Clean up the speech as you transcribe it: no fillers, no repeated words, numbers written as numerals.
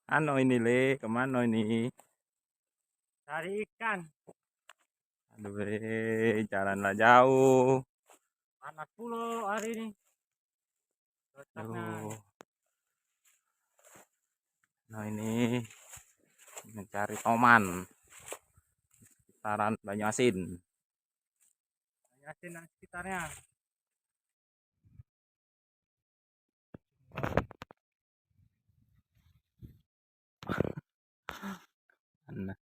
Ano ini Le, kemana ini? Cari ikan. Aduh Le, jalanlah jauh. Panas pula hari ini. Cocoknya. Aduh, nah ini mencari toman. Saran Banyuasin. Yasin dan sekitarnya. Nah,